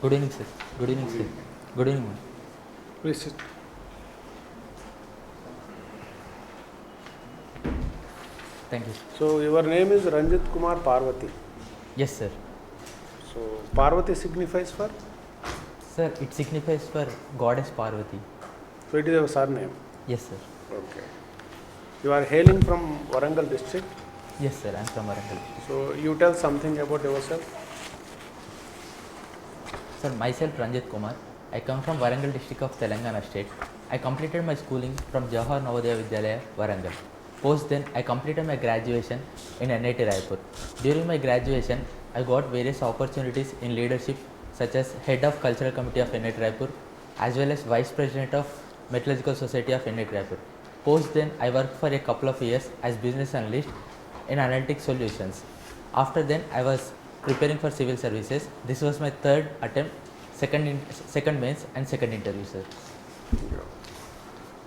Good evening, sir. Good evening, sir. Good evening. Please sit. Thank you. So your name is Ranjith Kumar Parvati. Yes, sir. So Parvati signifies for? Sir, it signifies for goddess Parvati. So it is your surname. Yes, sir. Okay. You are hailing from Warangal district. Yes, sir. I am from Warangal. So you tell something about yourself. Sir, myself Ranjith Kumar. I come from Warangal district of Telangana state. I completed my schooling from Jawahar Navodaya Vidyalaya, Warangal. Post then, I completed my graduation in NIT Raipur. During my graduation, I got various opportunities in leadership such as Head of Cultural Committee of NIT Raipur as well as Vice President of Metallurgical Society of NIT Raipur. Post then, I worked for a couple of years as business analyst in analytic solutions. After then, I was preparing for civil services. This was my third attempt, second mains and second interview, sir.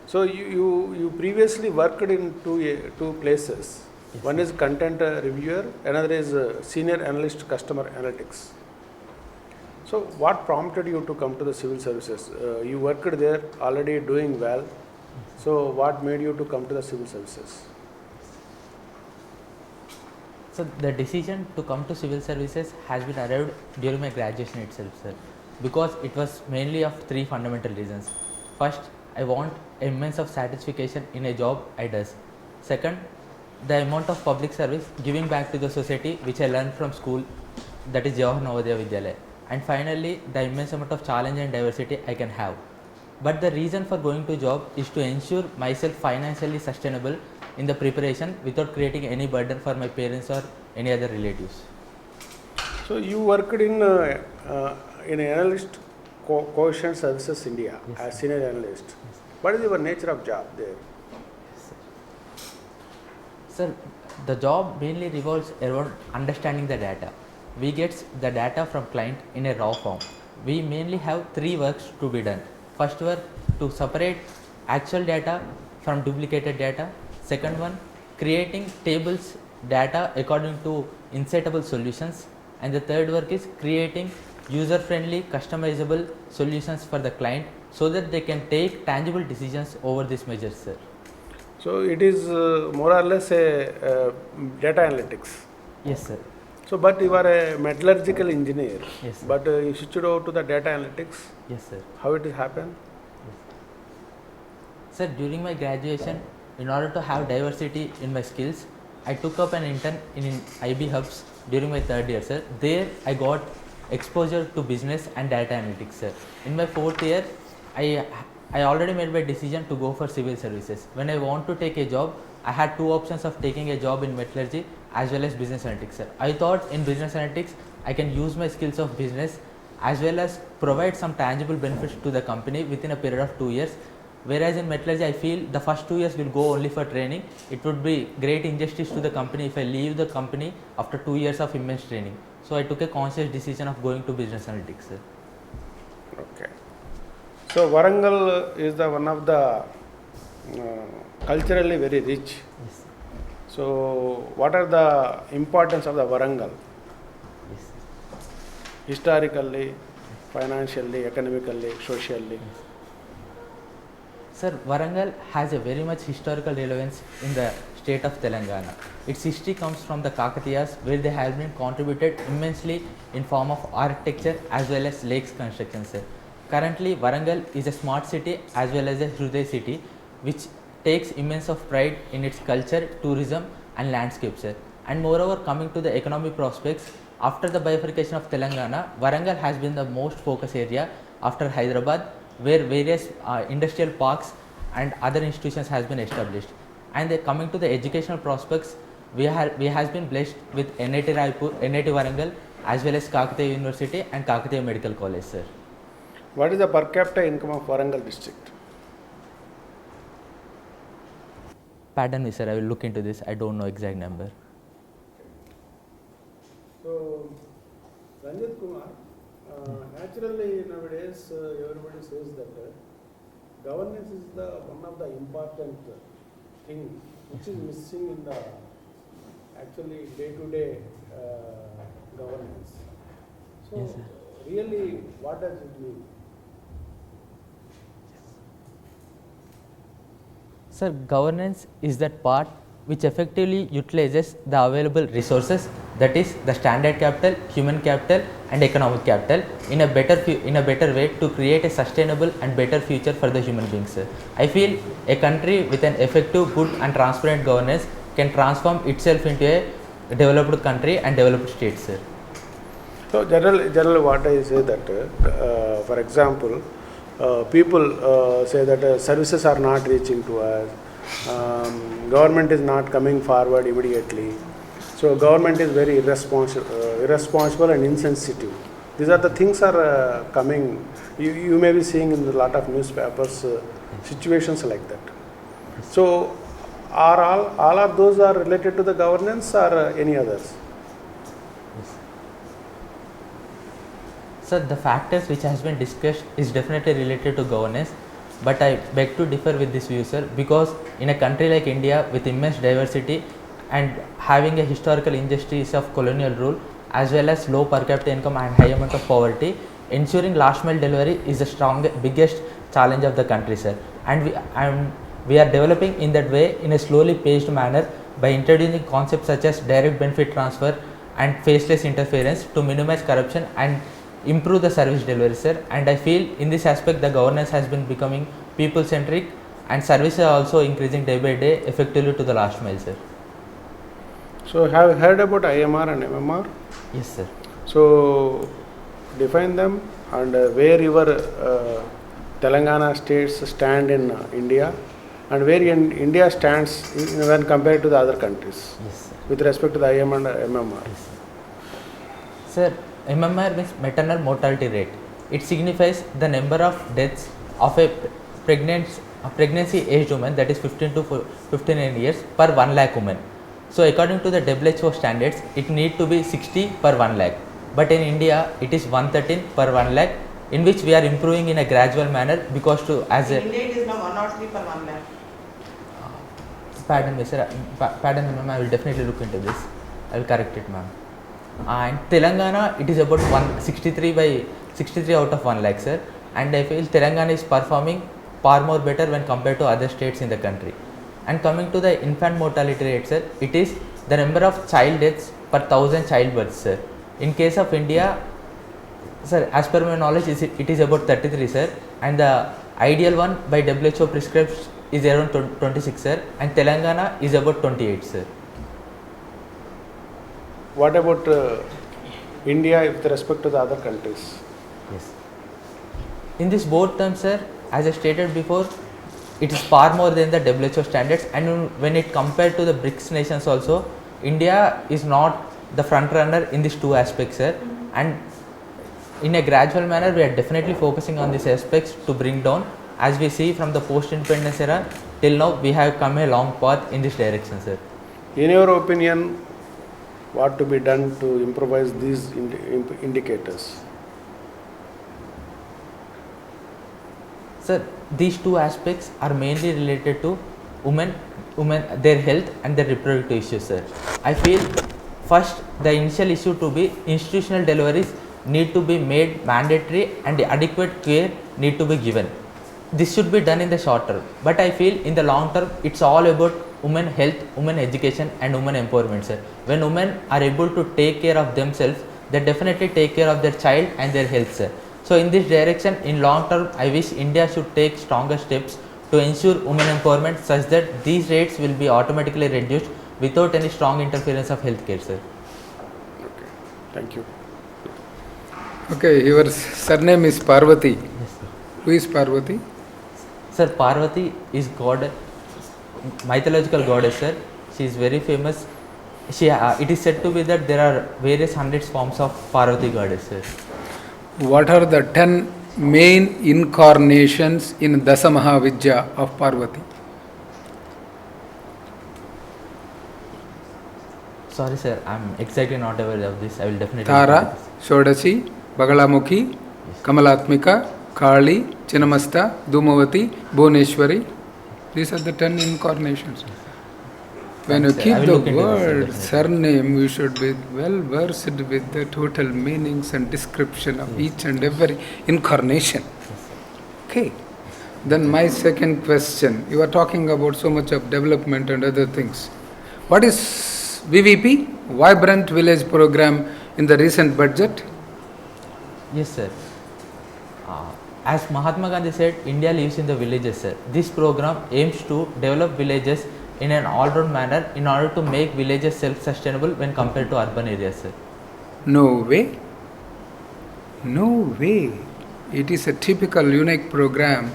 So you previously worked in two places. Yes, One is content reviewer, another is senior analyst customer analytics. So what prompted you to come to the civil services? You worked there already doing well. So what made you to come to the civil services? So the decision to come to civil services has been arrived during my graduation itself, sir, because it was mainly of three fundamental reasons. First, I want immense of satisfaction in a job I does. Second, the amount of public service giving back to the society which I learned from school, that is Jawahar Navodaya Vidyalaya. And finally, the immense amount of challenge and diversity I can have. But the reason for going to job is to ensure myself financially sustainable in the preparation without creating any burden for my parents or any other relatives. So you worked in analyst coefficient services India Yes, as sir. senior analyst. What is your nature of job there? Sir, the job mainly revolves around understanding the data. We get the data from client in a raw form. We mainly have three works to be done. First work, to separate actual data from duplicated data. Second one, creating tables data according to insightable solutions. And the third work is creating user-friendly, customizable solutions for the client so that they can take tangible decisions over these measures, sir. So it is more or less a data analytics. Yes, sir. So, but you are a metallurgical engineer. Yes, sir. But you switched over to the data analytics. Yes, sir. How it has happened? Sir, during my graduation, in order to have diversity in my skills, I took up an intern in IB Hubs during my third year, sir. There, I got exposure to business and data analytics, sir. In my fourth year, I already made my decision to go for civil services. When I want to take a job, I had two options of taking a job in metallurgy as well as business analytics, sir. I thought in business analytics, I can use my skills of business as well as provide some tangible benefits to the company within a period of 2 years. Whereas in metallurgy, I feel the first 2 years will go only for training. It would be great injustice to the company if I leave the company after 2 years of immense training. So I took a conscious decision of going to business analytics, sir. Okay. So Warangal is the one of the culturally very rich. Yes. So what are the importance of the Warangal? Yes. Historically, financially, economically, socially? Sir, Warangal has a very much historical relevance in the state of Telangana. Its history comes from the Kakatiyas, where they have been contributed immensely in form of architecture as well as lakes construction, sir. Currently, Warangal is a smart city as well as a Hriday city, which takes immense of pride in its culture, tourism and landscape, sir. And moreover, coming to the economic prospects, after the bifurcation of Telangana, Warangal has been the most focus area after Hyderabad, where various industrial parks and other institutions has been established. And coming to the educational prospects, we has been blessed with NIT Raipur, NIT Warangal as well as Kakatiya University and Kakatiya Medical College, sir. What is the per capita income of Warangal district? Pardon me, sir, I will look into this. I don't know exact number. So, Ranjith Kumar, naturally nowadays everybody says that governance is the one of the important thing which is missing in the actually day-to-day governance. So, Yes, sir. really, what does it mean? Sir, governance is that part which effectively utilizes the available resources, that is the standard capital, human capital and economic capital in a better way to create a sustainable and better future for the human beings, sir. I feel a country with an effective, good and transparent governance can transform itself into a developed country and developed state, sir. So generally what I say that, for example, people say that services are not reaching to us, government is not coming forward immediately. So government is very irresponsible and insensitive. These are the things are coming. You may be seeing in a lot of newspapers situations like that. So are all of those are related to the governance or any others? Sir, the factors which has been discussed is definitely related to governance, but I beg to differ with this view, sir, because in a country like India with immense diversity and having a historical injustice of colonial rule as well as low per capita income and high amount of poverty, ensuring last mile delivery is the biggest challenge of the country, sir. And we are developing in that way in a slowly paced manner by introducing concepts such as direct benefit transfer and faceless interference to minimize corruption and improve the service delivery, sir. And I feel in this aspect the governance has been becoming people centric and services are also increasing day by day effectively to the last mile, sir. So have you heard about IMR and MMR? Yes, sir. So define them and where your Telangana states stand in India and where India stands when compared to the other countries. Yes, sir. With respect to the IM and MMR. Yes, sir. Sir, MMR means maternal mortality rate. It signifies the number of deaths of a pregnancy aged woman, that is 15 to 59 years per 1 lakh women. So according to the WHO standards, it need to be 60 per 1 lakh. But in India, it is 113 per 1 lakh, in which we are improving in a gradual manner because to as in India it is now 103 per 1 lakh. Pardon me, sir. Pardon me, ma'am. I will definitely look into this. I will correct it, ma'am. And Telangana, it is about 63 out of 1 lakh, sir. And I feel Telangana is performing far more better when compared to other states in the country. And coming to the infant mortality rate, sir, it is the number of child deaths per 1000 childbirths, sir. In case of India, sir, as per my knowledge, it is about 33, sir. And the ideal one by WHO prescribed is around 26, sir. And Telangana is about 28, sir. What about India with respect to the other countries? Yes. In this both terms, sir, as I stated before, it is far more than the WHO standards, and when it compared to the BRICS nations also, India is not the front runner in these two aspects, sir. And in a gradual manner, we are definitely focusing on these aspects to bring down. As we see from the post-independence era till now, we have come a long path in this direction, sir. In your opinion, what to be done to improvise these indicators? Sir, these two aspects are mainly related to women, their health and their reproductive issues, sir. I feel first the initial issue to be institutional deliveries need to be made mandatory and the adequate care need to be given. This should be done in the short term, but I feel in the long term it's all about women health, women education and women empowerment, sir. When women are able to take care of themselves, they definitely take care of their child and their health, sir. So in this direction, in long term, I wish India should take stronger steps to ensure women empowerment such that these rates will be automatically reduced without any strong interference of healthcare, sir. Okay, thank you. Okay, your surname is Parvati. Yes, sir. Who is Parvati? Sir, Parvati is god, mythological goddess, sir. She is very famous. It is said to be that there are various hundreds forms of Parvati goddess, sir. What are the 10 main incarnations in Dasamahavidya of Parvati? Sorry, sir, I am exactly not aware of this. I will definitely. Tara, Shodashi, Bagalamukhi, Kamalatmika, Kali, Chinnamasta, Dhumavati, Bhuneshwari. These are the 10 incarnations. When you Thanks, sir. I keep will the look into this, sir, word definitely. surname, you should be well versed with the total meanings and description of each and every incarnation. Okay. Then my second question, you are talking about so much of development and other things. What is VVP, Vibrant Village Program, in the recent budget? Yes, sir. As Mahatma Gandhi said, India lives in the villages, sir. This program aims to develop villages in an all-round manner in order to make villages self-sustainable when compared to urban areas, sir. No way. No way. It is a typical unique program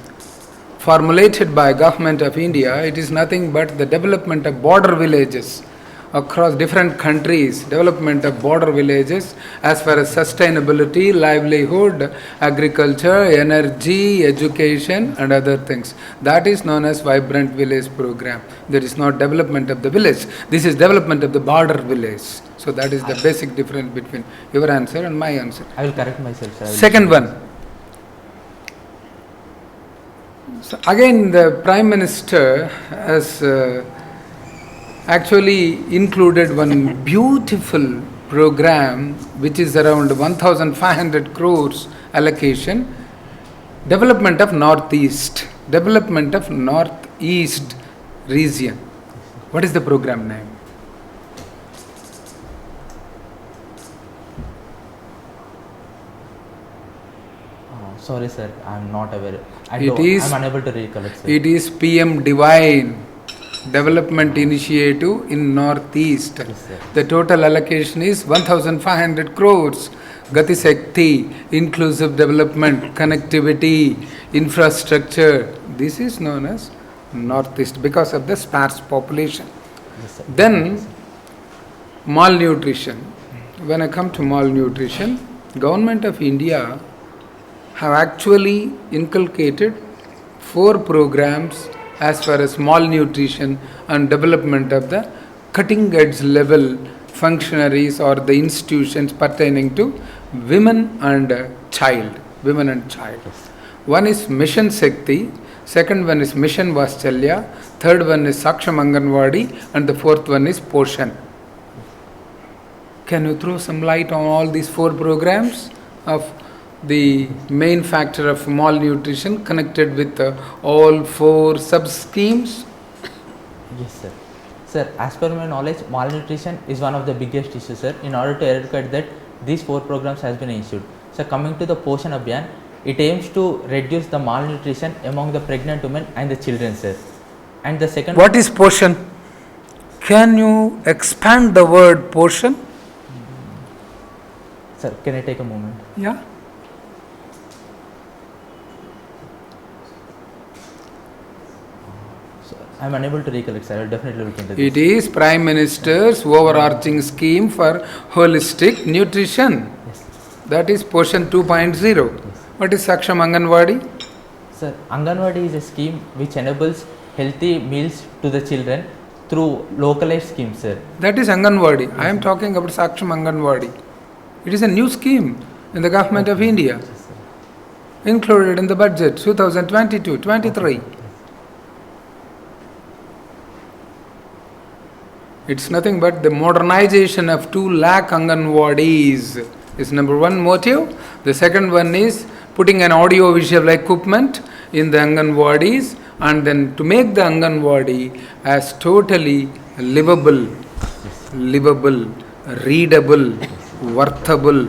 formulated by Government of India. It is nothing but the development of border villages across different countries, development of border villages as far as sustainability, livelihood, agriculture, energy, education and other things. That is known as Vibrant Village Program. There is not development of the village. This is development of the border village. So that is the basic difference between your answer and my answer. I will correct myself, sir. Second one. So again, the Prime Minister has actually included one beautiful program which is around 1,500 crores allocation, development of Northeast region. What is the program name? Sorry, sir. I am not aware. I It is- am unable to recollect, sir. It is PM Divine Development Initiative in Northeast. Yes, sir. The total allocation is 1,500 crores. Gati Shakti, inclusive development, connectivity, infrastructure. This is known as Northeast because of the sparse population. Yes, sir. Then malnutrition. When I come to malnutrition, Government of India have actually inculcated 4 programs as far as malnutrition and development of the cutting edge level functionaries or the institutions pertaining to women and child. One is Mission Shakti, second one is Mission Vaschalya, third one is Saksham Anganwadi and the fourth one is Poshan. Can you throw some light on all these 4 programs of the main factor of malnutrition connected with all 4 sub-schemes? Yes, sir. Sir, as per my knowledge, malnutrition is one of the biggest issues, sir. In order to eradicate that, these 4 programs has been issued. So, coming to the Poshan Abhiyan, it aims to reduce the malnutrition among the pregnant women and the children, sir. And the second... What is Poshan? Can you expand the word Poshan? Sir, can I take a moment? Yeah. I am unable to recollect, sir. I will definitely look into this. It is Prime Minister's overarching scheme for holistic nutrition. Yes. That is Poshan 2.0. What is Saksham Anganwadi? Sir, Anganwadi is a scheme which enables healthy meals to the children through localized schemes, sir. That is Anganwadi. I am talking about Saksham Anganwadi. It is a new scheme in the Government of India, Yes, sir. included in the budget 2022-23. It's nothing but the modernization of 2 lakh Anganwadis is number 1 motive. The second one is putting an audio visual equipment in the Anganwadis and then to make the Anganwadi as totally livable, readable, worthable,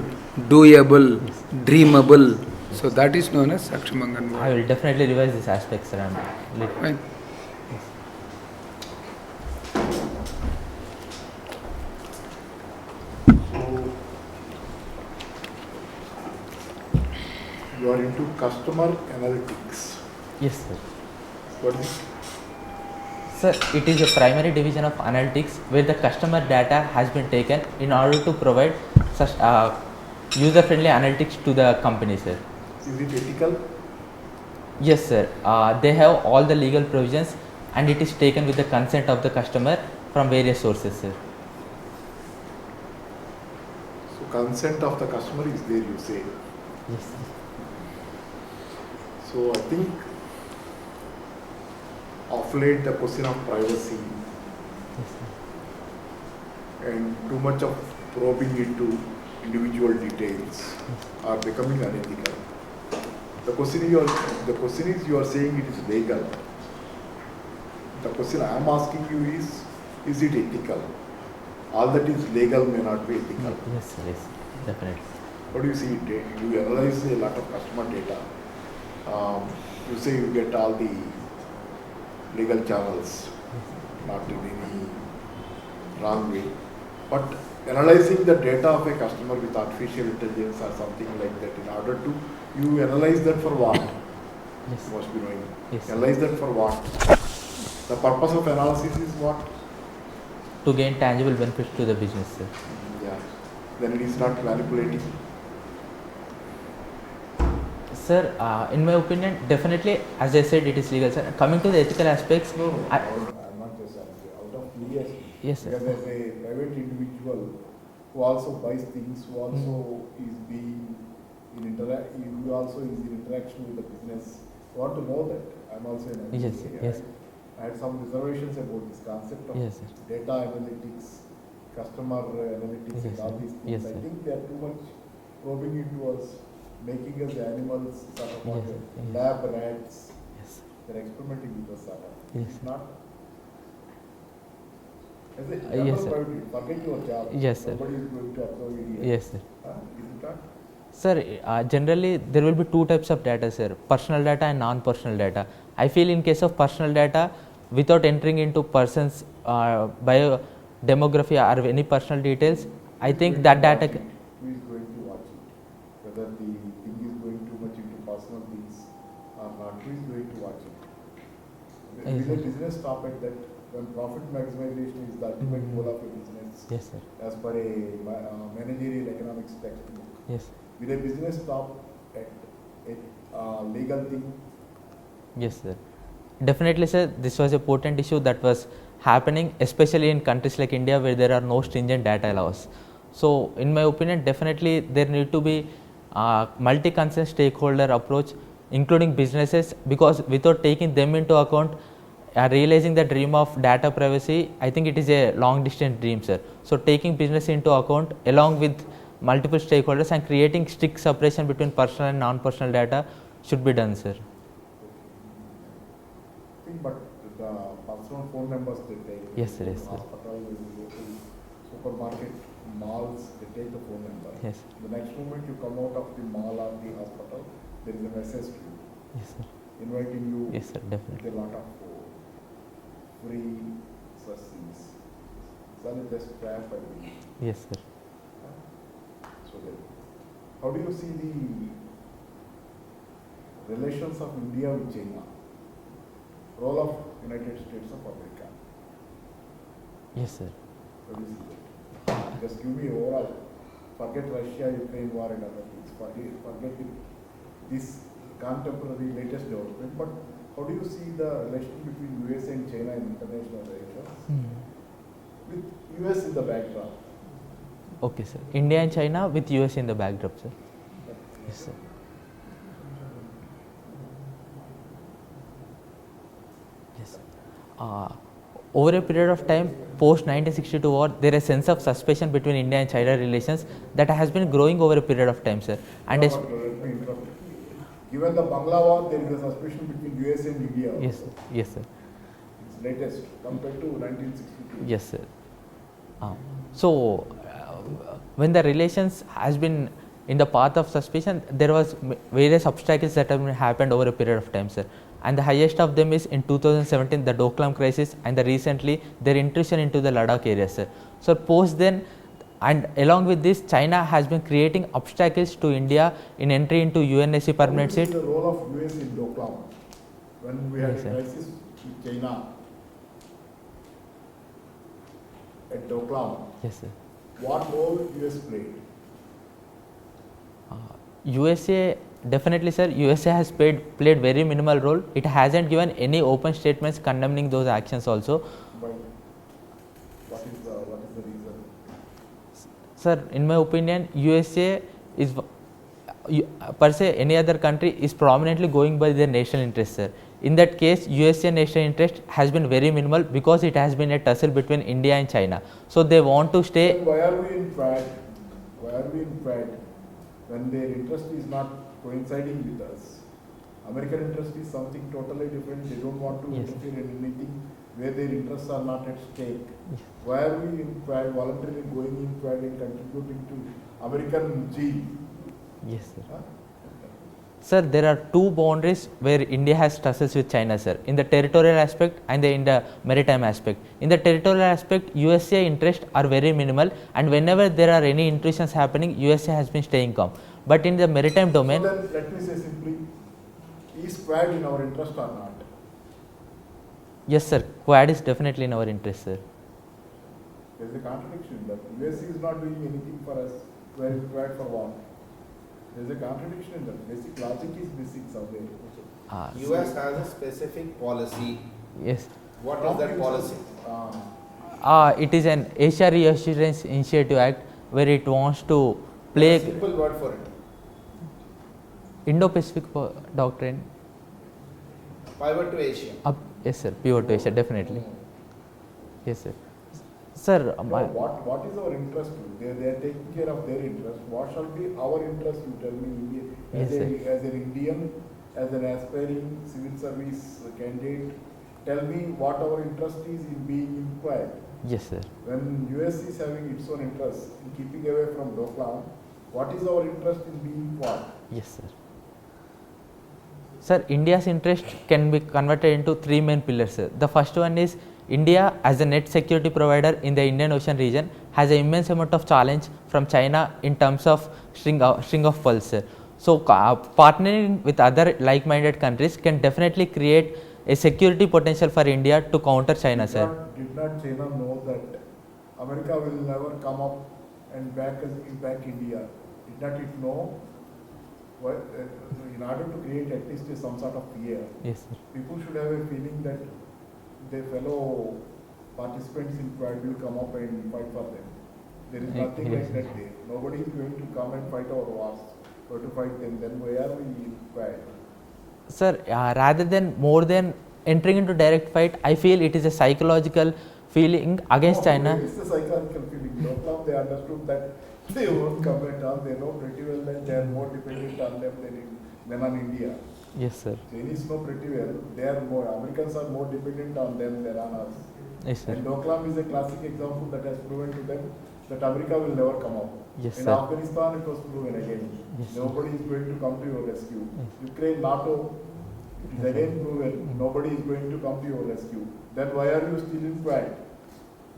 doable, dreamable. So that is known as Saksham Anganwadi. I will definitely revise this aspect, sir. Fine. You are into customer analytics. Yes, sir. What is Sir, it is a primary division of analytics where the customer data has been taken in order to provide such user-friendly analytics to the company, sir. Is it ethical? Yes, sir. They have all the legal provisions and it is taken with the consent of the customer from various sources, sir. So consent of the customer is there, you say. Yes, sir. So I think of late the question of privacy Yes, sir. and too much of probing into individual details are becoming unethical. The question is you are saying it is legal. The question I am asking you is it ethical? All that is legal may not be ethical. Yes, yes, definitely. How do you see it? You analyze a lot of customer data. You say you get all the legal channels, not in any wrong way. But analyzing the data of a customer with artificial intelligence or something like that, in order to, you analyze that for what? Yes. You must be knowing. Yes. Analyze that for what? The purpose of analysis is what? To gain tangible benefits to the business, sir. Yeah. Then it is not manipulating. Sir, in my opinion, definitely, as I said, it is legal, sir. Coming to the ethical aspects, No, I- I'm not just asking. Out of curiosity. Yes, sir. Because as a private individual who also buys things, who also is being who also is in interaction with the business, want to know that. I'm also an Yes, engineer. yes. I had some reservations about this concept of Yes, sir. data analytics, customer analytics, and Yes, all sir. these things. Yes, I sir. think they are too much probing into us, making us animals, sort of Yes, like yes. lab rats. Yes. They're experimenting with us, sort of. Yes. It's not. As a Yes, general sir. private, forget your job. Yes, sir. Nobody is going to observe it here. Yes, sir. Is it not? Sir, generally there will be two types of data, sir. Personal data and non-personal data. I feel in case of personal data, without entering into person's bio demography or any personal details, I think that data. Who is going to watch it? Whether the thing is going too much into personal things or not, who is going to watch it? Yes, Will a sir. business stop at that when profit maximization is the ultimate goal of a business Yes, sir. as per a managerial economics textbook? Yes. Will a business stop at a legal thing? Yes, sir. Definitely, sir. This was a potent issue that was happening, especially in countries like India where there are no stringent data laws. So, in my opinion, definitely there need to be multi-concern stakeholder approach, including businesses, because without taking them into account, realizing the dream of data privacy, I think it is a long-distance dream, sir. So, taking business into account along with multiple stakeholders and creating strict separation between personal and non-personal data should be done, sir. But the personal phone numbers they take. Yes, sir, yes, sir. Hospital, when you go to supermarket, malls, they take the phone number. Yes. The next moment you come out of the mall or the hospital, there is a message to you, Yes, sir. inviting you Yes, sir, definitely. with a lot of free such things. So it just trap and Yes, sir. so then, how do you see the relations of India with China? Role of United States of America. Yes, sir. How do you see that? Just give me overall. Forget Russia, Ukraine war and other things. Forget this contemporary latest development. But how do you see the relation between US and China in international relations? With US in the backdrop. Okay, sir. India and China with US in the backdrop, sir. Yes, sir. Yes, sir. Over a period of time, post 1962 war, there is a sense of suspicion between India and China relations that has been growing over a period of time, sir. And No, let me interrupt. Given the Bangla war, there is a suspicion between US and India. yes, sir. Yes, sir. It's latest compared to 1962. Yes, sir. So, when the relations has been in the path of suspicion, there was various obstacles that have happened over a period of time, sir. And the highest of them is in 2017, the Doklam crisis, and recently their intrusion into the Ladakh area, sir. So, post then, and along with this, China has been creating obstacles to India in entry into UNSC permanent What is seat. the role of US in Doklam when we had Yes, a sir. crisis with China at Doklam? Yes, sir. What role US played? USA, definitely, sir. USA has played very minimal role. It hasn't given any open statements condemning those actions also. Why? What is the reason? Sir, in my opinion, USA is per se any other country is prominently going by their national interest, sir. In that case, USA national interest has been very minimal because it has been a tussle between India and China. So they want to stay. Then why are we in Quad? Why are we in Quad when their interest is not coinciding with us? American interest is something totally different. They don't want to Yes. interfere in anything where their interests are not at stake. Why are we in Quad, voluntarily going in Quad and contributing to American G? Yes, sir. Huh? Sir, there are two boundaries where India has tussles with China, sir, in the territorial aspect and in the maritime aspect. In the territorial aspect, USA interests are very minimal, and whenever there are any intrusions happening, USA has been staying calm. But in the maritime domain, So then let me say simply, is Quad in our interest or not? yes, sir, Quad is definitely in our interest, sir. There is a contradiction that US is not doing anything for us, where is Quad for what? There is a contradiction in that. Basic logic is missing somewhere. US has a specific policy. Yes. What is that policy? It is an Asia Reassurance Initiative Act where it wants to play Simple word for it. Indo-Pacific doctrine. Pivot to Asia. Yes, sir, pivot to Asia, definitely. Yes, sir. Sir, No, what is our interest? They are taking care of their interest. What shall be our interest? You tell me, India, Yes, as an Indian, as an aspiring civil service candidate, tell me what our interest is in being inquired. yes, sir. When US is having its own interest in keeping away from Doklam, what is our interest in being what? Yes, sir. Sir, India's interest can be converted into three main pillars, sir. The first one is India as a net security provider in the Indian Ocean region has an immense amount of challenge from China in terms of string of pearls, sir. So, partnering with other like-minded countries can definitely create a security potential for India to counter China, sir. Did not China know that America will never come up and back India? Did not it know? What, in order to create at least some sort of fear, Yes, sir. people should have a feeling that their fellow participants in Quad will come up and fight for them. There is nothing like that there. Nobody is going to come and fight our wars or to fight them. Then why are we in Quad? Sir, rather than more than entering into direct fight, I feel it is a psychological feeling against China. It's a psychological feeling. No, they understood that they won't come at all. They know pretty well that they are more dependent on them than on India. Yes, sir. Chinese know pretty well. They are more. Americans are more dependent on them than on us. Yes, sir. And Doklam is a classic example that has proven to them that America will never come out. Yes, In sir. Afghanistan, it was proven again. Yes, sir. Nobody is going to come to your rescue. Yes. Ukraine, NATO, it is again proven. Nobody is going to come to your rescue. Then why are you still in Quad?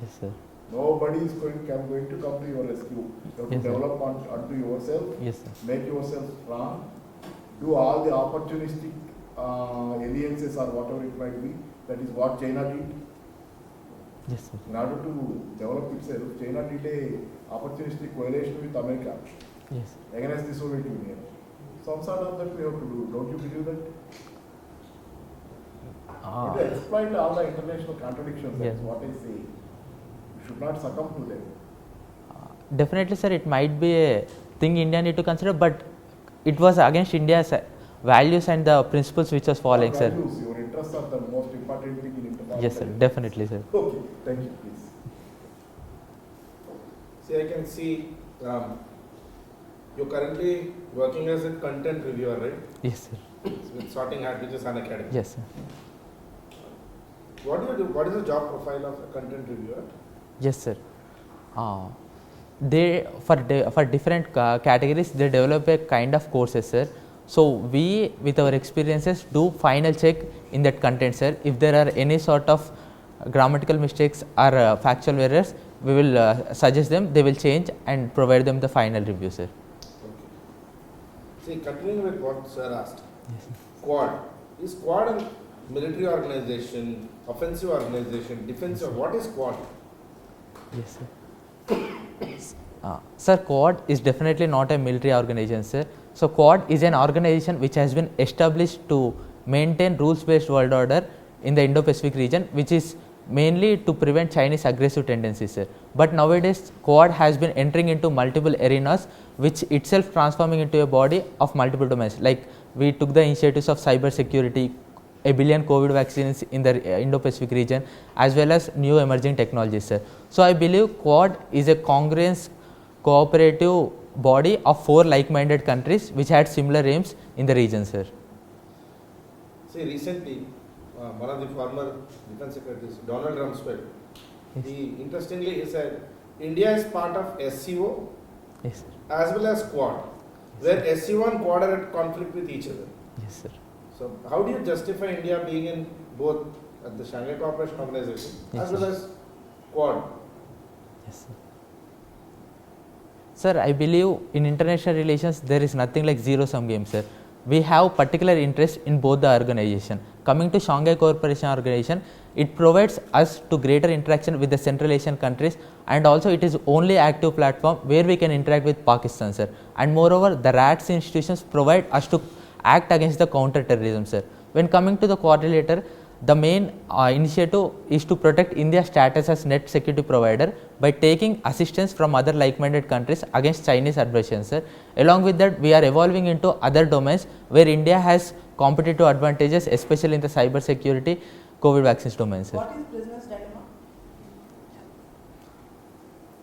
Yes, sir. Nobody is going to come to your rescue. You have to Yes, sir. develop onto yourself, Yes, sir. make yourself strong, do all the opportunistic alliances or whatever it might be. That is what China did. Yes, sir. In order to develop itself, China did a opportunistic coalition with America Yes. against the Soviet Union. Some sort of that we have to do. Don't you believe that? To exploit all the international contradictions, that's Yes. what I say. You should not succumb to them. Definitely, sir, it might be a thing India need to consider, but it was against India's values and the principles which was following, sir. Values, your interests are the most important thing in international. Yes, sir, definitely, sir. Okay, thank you, please. See, I can see you're currently working as a content reviewer, right? Yes, sir. With Sorting Hat, which is an academy. Yes, sir. What do you do? What is the job profile of a content reviewer? Yes, sir. They for different categories they develop a kind of courses, sir. So we, with our experiences, do final check in that content, sir. If there are any sort of grammatical mistakes or factual errors, we will suggest them. They will change and provide them the final review, sir. Okay. See, continuing with what sir asked, Quad. Is Quad a military organization, offensive organization, defensive? What is Quad? Yes, sir. Sir, Quad is definitely not a military organization, sir. So, Quad is an organization which has been established to maintain rules-based world order in the Indo-Pacific region, which is mainly to prevent Chinese aggressive tendencies, sir. But nowadays, Quad has been entering into multiple arenas, which itself transforming into a body of multiple domains. Like we took the initiatives of cyber security, 1 billion COVID vaccines in the Indo-Pacific region, as well as new emerging technologies, sir. So I believe Quad is a congruent cooperative body of 4 like-minded countries which had similar aims in the region, sir. See, recently, one of the former defense secretaries, Donald Rumsfeld, interestingly, he said, India is part of SCO Yes, sir. as well as Quad, where SCO and Quad are at conflict with each other. Yes, sir. So, how do you justify India being in both at the Shanghai Cooperation Organization Yes, as well as Quad? Yes, sir. Sir, I believe in international relations there is nothing like zero-sum game, sir. We have particular interest in both the organization. Coming to Shanghai Cooperation Organization, it provides us to greater interaction with the Central Asian countries, and also it is only active platform where we can interact with Pakistan, sir. And moreover, the RATS institutions provide us to act against the counter-terrorism, sir. When coming to the Quadrilateral, the main initiative is to protect India's status as net security provider by taking assistance from other like-minded countries against Chinese aggression, sir. Along with that, we are evolving into other domains where India has competitive advantages, especially in the cyber security, COVID vaccines domain, sir. What is prisoner's dilemma?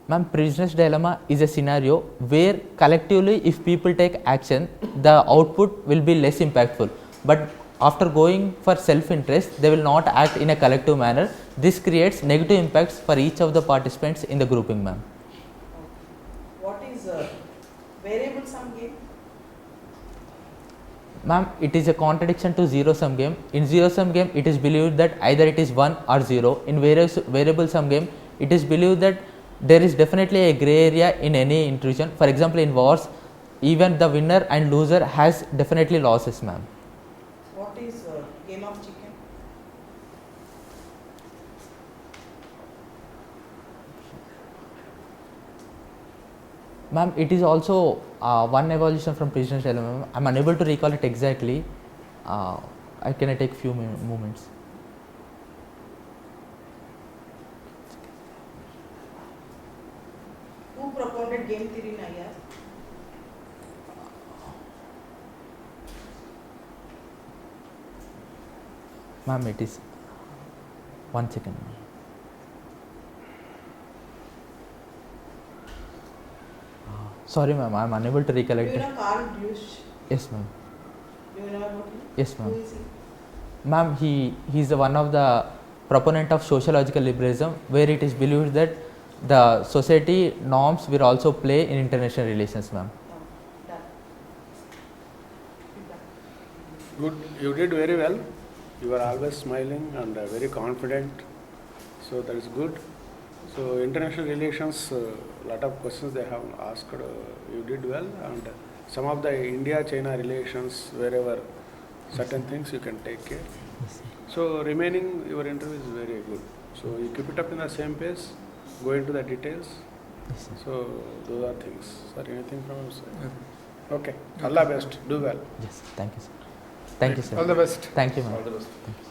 Ma'am, prisoner's dilemma is a scenario where collectively if people take action, the output will be less impactful. But after going for self-interest, they will not act in a collective manner. This creates negative impacts for each of the participants in the grouping, ma'am. What is variable sum game? Ma'am, it is a contradiction to zero-sum game. In zero-sum game, it is believed that either it is 1 or 0. In variable sum game, it is believed that there is definitely a grey area in any intrusion. For example, in wars, even the winner and loser has definitely losses, ma'am. What is game of chicken? Ma'am, it is also one evolution from prisoner's dilemma. I am unable to recall it exactly. I can take few moments. Who propounded game theory in IR? Ma'am, it is 1 second. Sorry, ma'am, I am unable to Do recollect you it. know Carl Busch? Yes, ma'am. Do you know about him? Yes, ma'am. Who is he? Ma'am, he is one of the proponent of sociological liberalism, where it is believed that the society norms will also play in international relations, ma'am. No, done. Good, you did very well. You are always smiling and very confident. So that is good. So international relations, lot of questions they have asked. You did well, and some of the India-China relations, wherever certain things you can take care. So remaining your interview is very good. So you keep it up in the same pace. Go into the details. Yes, sir. So those are things. Sir, anything from your side? Okay. Allah best. Do well. Yes, thank you, sir. Thank you, sir. All the best. Thank you, ma'am. All the best. Thank you.